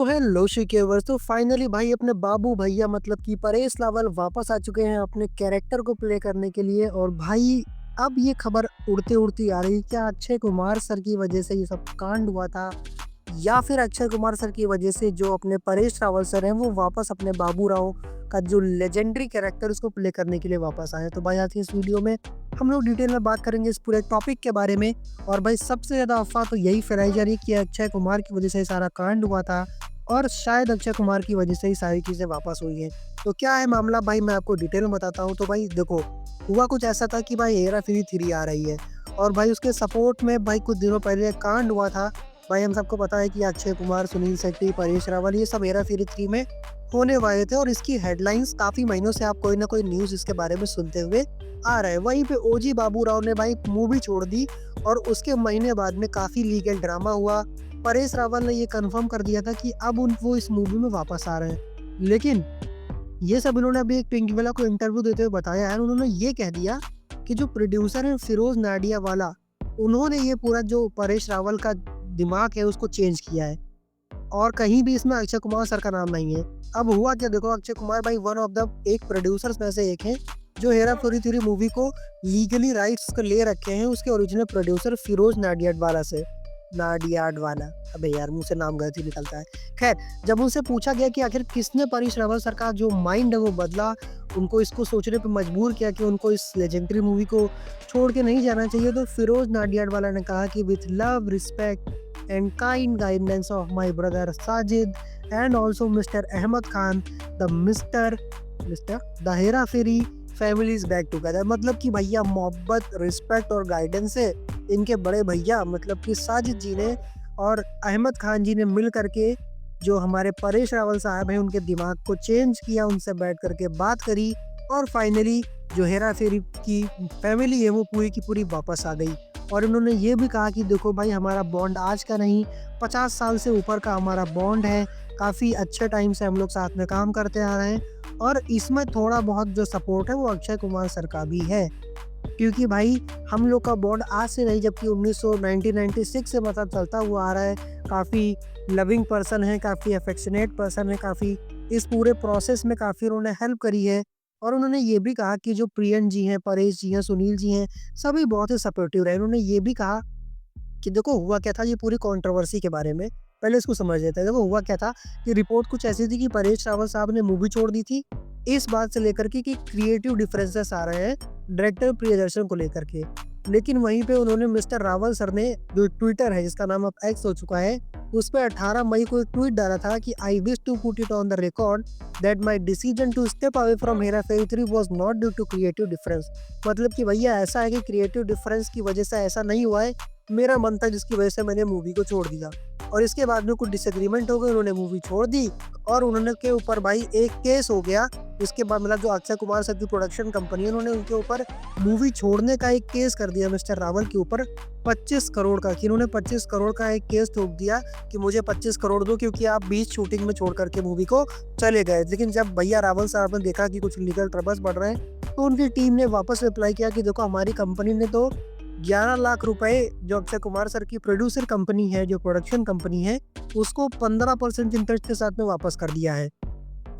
तो हेलो शिकेवर। तो फाइनली भाई अपने बाबू भैया मतलब कि परेश रावल वापस आ चुके हैं अपने कैरेक्टर को प्ले करने के लिए। और भाई अब ये खबर उड़ती उड़ती आ रही है, क्या अक्षय कुमार सर की वजह से ये सब कांड हुआ था या फिर अक्षय कुमार सर की वजह से जो अपने परेश रावल सर हैं वो वापस अपने बाबू राव का जो लेजेंडरी कैरेक्टर उसको प्ले करने के लिए वापस आए हैं। तो भाई आज की इस वीडियो में हम लोग डिटेल में बात करेंगे इस पूरे टॉपिक के बारे में। और भाई सबसे ज़्यादा अफवाह तो यही फैलाई जा रही है कि अक्षय कुमार की वजह से ये सारा कांड हुआ था और शायद अक्षय कुमार की वजह से ही सारी चीज़ें वापस हुई हैं। तो क्या है मामला भाई, मैं आपको डिटेल में बताता हूँ। तो भाई देखो, हुआ कुछ ऐसा था कि भाई हेरा फेरी 3 आ रही है और भाई उसके सपोर्ट में भाई कुछ दिनों पहले एक कांड हुआ था। भाई हम सबको पता है कि अक्षय कुमार, सुनील शेट्टी, परेश रावल ये सब हेरा फेरी 3 में होने वाले थे और इसकी हेडलाइंस काफ़ी महीनों से आप कोई ना कोई न्यूज़ इसके बारे में सुनते हुए आ रहे हैं। वहीं पे ओजी बाबू राव ने भाई मूवी छोड़ दी और उसके महीने बाद में काफ़ी लीगल ड्रामा हुआ। परेश रावल ने ये कंफर्म कर दिया था कि अब वो इस मूवी में वापस आ रहे हैं। लेकिन ये सब इन्होंने अभी एक पिंकीवाला को इंटरव्यू देते हुए बताया है। उन्होंने ये कह दिया कि जो प्रोड्यूसर है फिरोज नाडियावाला, उन्होंने ये पूरा जो परेश रावल का दिमाग है उसको चेंज किया है और कहीं भी इसमें अक्षय कुमार सर का नाम नहीं है। अब हुआ क्या देखो, अक्षय कुमार भाई वन ऑफ द एक प्रोड्यूसर्स में से एक हैं जो हेरा फेरी 3 मूवी को लीगली राइट्स को ले रखे हैं उसके ओरिजिनल प्रोड्यूसर फिरोज नाडियाडवाला से। नाडियाडवाला, अबे यार मुंह से नाम गलत ही निकलता है। खैर, जब उनसे पूछा गया कि आखिर किसने परेश रावल सर का जो माइंड है वो बदला, उनको इसको सोचने पे मजबूर किया कि उनको इस लेजेंडरी मूवी को छोड़ के नहीं जाना चाहिए, तो फिरोज नाडियाडवाला ने कहा कि with love, respect and kind guidance of my brother Sajid and also Mr. Ahmad Khan, Mr. The Hera Fairy family is back together। मतलब कि भैया मोहब्बत, रिस्पेक्ट और गाइडेंस से इनके बड़े भैया मतलब कि साजिद जी ने और अहमद खान जी ने मिल करके जो हमारे परेश रावल साहब हैं उनके दिमाग को चेंज किया, उनसे बैठ करके बात करी और फाइनली जो हेरा फेरी की फैमिली है वो पूरी की पूरी वापस आ गई। और उन्होंने ये भी कहा कि देखो भाई, हमारा बॉन्ड आज का नहीं 50 साल से ऊपर का हमारा बॉन्ड है। काफ़ी अच्छे टाइम से हम लोग साथ में काम करते आ रहे हैं और इसमें थोड़ा बहुत जो सपोर्ट है वो अक्षय कुमार सर का भी है, क्योंकि भाई हम लोग का बॉन्ड आज से नहीं जबकि 1996 से मतलब चलता हुआ आ रहा है। काफ़ी लविंग पर्सन है, काफ़ी अफेक्शनेट पर्सन है, काफ़ी इस पूरे प्रोसेस में काफ़ी उन्होंने हेल्प करी है। और उन्होंने ये भी कहा कि जो प्रियन जी हैं, परेश जी हैं, सुनील जी हैं, सभी बहुत ही सपोर्टिव रहे। उन्होंने ये भी कहा कि देखो हुआ क्या था, ये पूरी कंट्रोवर्सी के बारे में पहले इसको समझ लेते हैं। देखो हुआ क्या था कि रिपोर्ट कुछ ऐसी थी कि परेश रावल साहब ने मूवी छोड़ दी थी इस बात से लेकर के कि क्रिएटिव डिफरेंसेस आ रहे हैं डायरेक्टर प्रियदर्शन को लेकर के। लेकिन वहीं पे उन्होंने मिस्टर रावल सर ने जो ट्विटर है जिसका नाम अब एक्स हो चुका है, उस पे 18 मई को एक ट्वीट डाला था कि I wish to put it on the record that my decision to step away from Hera Pheri 3 was not due to creative difference. मतलब कि भैया ऐसा है कि क्रिएटिव डिफरेंस की वजह से ऐसा नहीं हुआ है, मेरा मन था जिसकी वजह से मैंने मूवी को छोड़ दिया। और इसके बाद में कुछ डिसएग्रीमेंट हो गए, उन्होंने मूवी छोड़ दी और उन्होंने के ऊपर भाई एक केस हो गया। इसके बाद मतलब जो अक्षय कुमार सर की प्रोडक्शन कंपनी है उन्होंने उनके ऊपर मूवी छोड़ने का एक केस कर दिया मिस्टर रावल के ऊपर 25 करोड़ का, कि इन्होंने 25 करोड़ का एक केस ठोक दिया कि मुझे 25 करोड़ दो क्योंकि आप 20 शूटिंग में छोड़ करके मूवी को चले गए। लेकिन जब भैया रावल साहब ने देखा कि कुछ लीगल ट्रबल्स बढ़ रहे हैं तो उनकी टीम ने वापस रिप्लाई किया कि देखो हमारी कंपनी ने तो 11 लाख रुपए जो अक्षय कुमार सर की प्रोड्यूसर कंपनी है, जो प्रोडक्शन कंपनी है, उसको 15% इंटरेस्ट के साथ में वापस कर दिया है।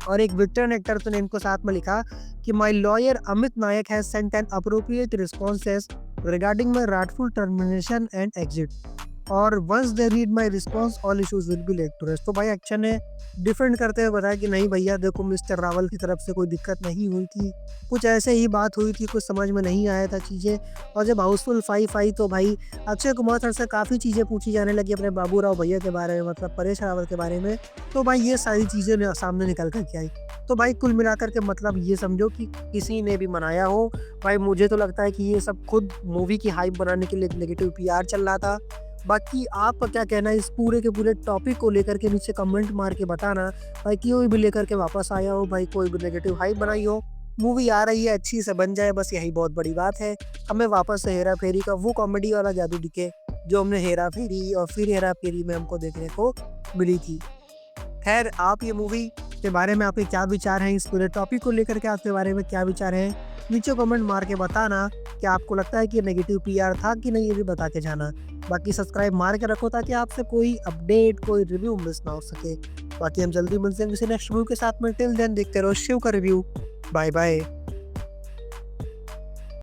और एक वेटरन एक्टर ने इनको साथ में लिखा कि my lawyer Amit Nayak has sent an appropriate responses regarding my rightful termination and exit और once they read my response all issues will be laid to rest. तो भाई अक्षय ने डिफेंड करते हुए बताया कि नहीं भैया देखो, मिस्टर रावल की तरफ से कोई दिक्कत नहीं हुई थी, कुछ ऐसे ही बात हुई थी, कुछ समझ में नहीं आया था चीज़ें। और जब हाउसफुल 5 आई तो भाई अक्षय कुमार सर से काफ़ी चीज़ें पूछी जाने लगी अपने बाबू राव भैया के बारे में, मतलब परेश रावल के बारे में। तो भाई ये सारी चीज़ें सामने निकल कर के आई। तो भाई कुल मिलाकर के मतलब ये समझो कि किसी ने भी मनाया हो, भाई मुझे तो लगता है कि ये सब खुद मूवी की हाइप बनाने के लिए नेगेटिव पीआर चल रहा था। बाकी आपका क्या कहना है इस पूरे के पूरे टॉपिक को लेकर के नीचे कमेंट मार के बताना। भाई कोई भी लेकर के वापस आया हो, भाई कोई भी नेगेटिव हाइप बनाई हो, मूवी आ रही है अच्छी से बन जाए, बस यही बहुत बड़ी बात है। हमें वापस से हेरा फेरी का वो कॉमेडी वाला जादू दिखे जो हमने हेरा फेरी और फिर हेरा फेरी में हमको देखने को मिली थी। खैर, आप ये मूवी के बारे में आपके क्या विचार हैं, इस पूरे टॉपिक को लेकर के आपके बारे में क्या विचार हैं, नीचे कमेंट मार के बताना। क्या आपको लगता है कि नेगेटिव पीआर था कि नहीं, ये भी बता के जाना। बाकी सब्सक्राइब मार के रखो ताकि आपसे कोई अपडेट, कोई रिव्यू मिस ना हो सके। बाकी हम जल्दी मिलते हैं किसी नेक्स्ट मूवी के साथ में। टिल देन देखते रहो शिव का रिव्यू। Bye bye.